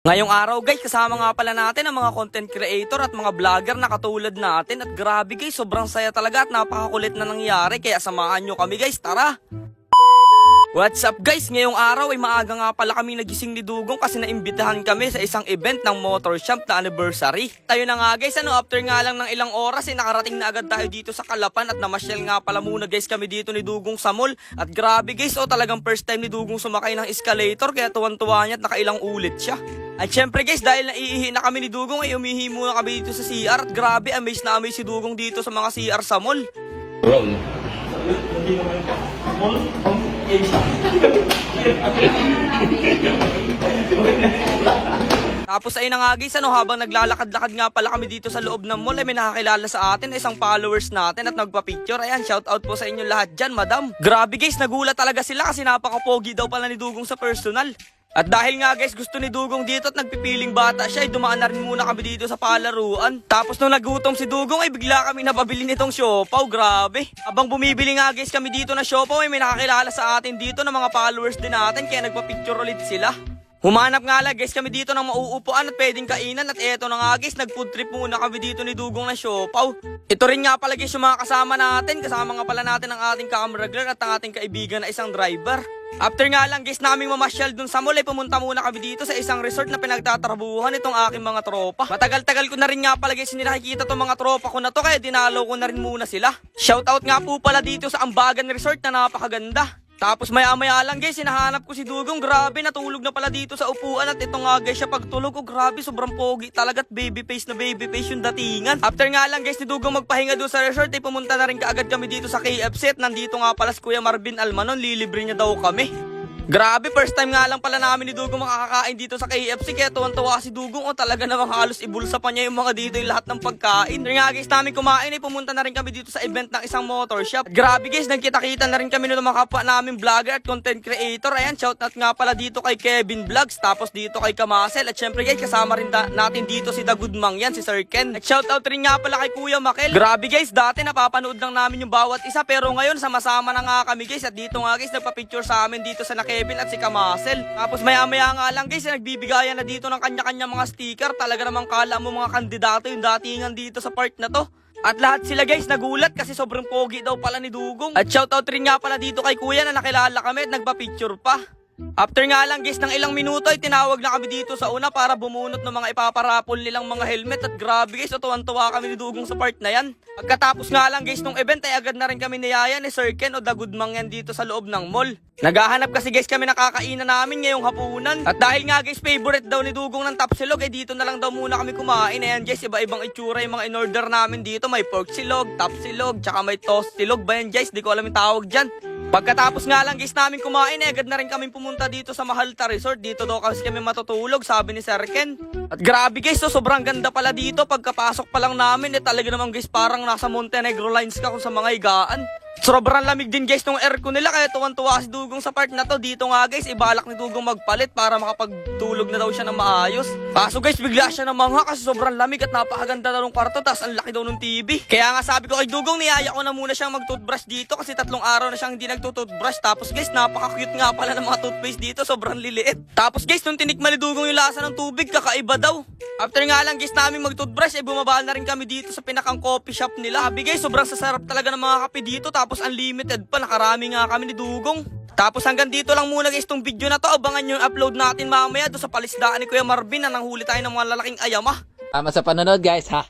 Ngayong araw guys, kasama nga pala natin ang mga content creator at mga vlogger na katulad natin. At grabe guys, sobrang saya talaga at napakakulit na nangyari. Kaya samahan nyo kami guys, tara! What's up guys? Ngayong araw ay maaga nga pala kami nagising ni Dugong kasi naimbitahan kami sa isang event ng motor shop na anniversary. Tayo na nga guys, after nga lang ng ilang oras ay nakarating na agad tayo dito sa Calapan at namasyal nga pala muna guys kami dito ni Dugong sa mall. At grabe guys, talagang first time ni Dugong sumakay ng escalator kaya tuwan-tuwa niya at nakailang ulit siya. At syempre guys, dahil naiihi na kami ni Dugong ay umihi muna kami dito sa CR at grabe, amaze na amaze si Dugong dito sa mga CR sa mall. Roll. Tapos ayun na nga guys, habang naglalakad-lakad nga pala kami dito sa loob ng mall ay may nakakilala sa atin, isang followers natin at nagpa-picture. Ayan, shout out po sa inyo lahat dyan, madam. Grabe guys, nagulat talaga sila kasi napaka-pogi daw pala ni Dugong sa personal. At dahil nga guys, gusto ni Dugong dito at nagpipiling bata siya, ay dumaan na rin muna kami dito sa palaruan. Tapos nung nagutom si Dugong ay bigla kami napabili nitong siopaw, grabe. Habang bumibili nga guys kami dito na siopaw ay may nakakilala sa atin dito ng mga followers din natin kaya nagpa-picture ulit sila. Humanap nga lang guys kami dito ng mauupuan at pwedeng kainan at eto na nga guys, nag-food trip muna kami dito ni Dugong na siopaw. Ito rin nga pala guys yung mga kasama natin, kasama nga pala natin ang ating cameraman at ang ating kaibigan na isang driver. After nga lang guys naming mamasyal dun sa mall ay pumunta muna kami dito sa isang resort na pinagtatrabuhan itong aking mga tropa. Matagal-tagal ko na rin nga pala guys nakikita itong mga tropa ko na to kaya dinalaw ko na rin muna sila. Shoutout nga po pala dito sa Ambagan Resort na napakaganda. Tapos maya-maya lang guys, hinahanap ko si Dugong. Grabe, natulog na pala dito sa upuan. At ito nga guys, siya pagtulog ko, grabe, sobrang pogi talaga at baby face na baby face yung datingan. After nga lang guys ni Dugong magpahinga doon sa resort, ay pumunta na rin kaagad kami dito sa KFC. At nandito nga pala si Kuya Marvin Almanon, lilibre niya daw kami. Grabe, first time nga lang pala namin ni Dugong makakakain dito sa KFC. Kaya tuwan-tuwa si Dugong, talaga namang halos ibulsa pa niya yung mga dito yung lahat ng pagkain. Rin nga guys namin kumain ay pumunta na rin kami dito sa event ng isang motor shop. At grabe guys, nagkita-kita na rin kami ng mga kapwa namin vlogger at content creator. Ayan, shoutout nga pala dito kay Kevin Vlogs, tapos dito kay Kamasel. At syempre guys, kasama rin natin dito si The Good Mang yan, si Sir Ken. At shoutout rin nga pala kay Kuya Makel. Grabe guys, dati napapanood lang namin yung bawat isa, pero ngayon sama-sama na nga kami guys. At dito nga guys, nagpa-picture sa amin dito sa Kevin at si Kamasel. Tapos maya-maya nga lang guys, nagbibigayan na dito ng kanya-kanya mga sticker. Talaga namang kala mo mga kandidato yung datingan dito sa part na to. At lahat sila guys nagulat kasi sobrang pogi daw pala ni Dugong. At shoutout rin nga pala dito kay Kuya na nakilala kami at nagpa-picture pa. After nga lang guys ng ilang minuto ay tinawag na kami dito sa una para bumunot ng mga ipaparapol nilang mga helmet. At grabe guys, tuwan-tuwa kami ni Dugong sa part na yan. Pagkatapos nga lang guys nung event ay agad na rin kami niyaya ni Sir Ken o The Good Mang yan dito sa loob ng mall. Naghahanap kasi guys kami nakakainan namin ngayong hapunan. At dahil nga guys favorite daw ni Dugong ng tapsilog ay dito na lang daw muna kami kumain. Ayan guys, iba-ibang itsura yung mga in-order namin dito. May pork silog, tapsilog, tsaka may toast silog ba yan guys? Di ko alam yung tawag dyan. Pagkatapos nga lang guys namin kumain, agad na rin kami pumunta dito sa Mahalta Resort. Dito daw kasi kami matutulog, sabi ni Sir Ken. At grabe guys, sobrang ganda pala dito. Pagkapasok pa lang namin, talaga naman guys parang nasa Montenegro Lines ka kung sa mga higaan. Sobrang lamig din guys ng aircon nila kaya tuwan-tuwa si Dugong sa part na to. Dito nga guys, ibalak ni Dugong magpalit para makapagtulog na daw siya ng maayos. Kaso guys, bigla siya namangha kasi sobrang lamig at napakaganda na ng kwarto, tas ang laki daw ng TV. Kaya nga sabi ko kay Dugong, niyaya ko na muna siyang mag-toothbrush dito kasi 3 araw na siyang hindi nagtutoothbrush. Tapos guys, napaka-cute nga pala ng mga toothpaste dito, sobrang liliit. Tapos guys, nung tinikman ni Dugong yung lasa ng tubig, kakaiba daw. After nga lang guys namin mag-toothbrush, ay bumaba na rin kami dito sa pinakang coffee shop nila. Sabi guys, sobrang sasarap talaga ng mga kape dito. Tapos unlimited pa, nakarami nga kami ni Dugong. Tapos hanggang dito lang muna guys tong video na to. Abangan nyo yung upload natin mamaya doon sa palisdaan ni Kuya Marvin na nanghuli tayo ng mga lalaking ayama. Tama sa panonood guys, ha.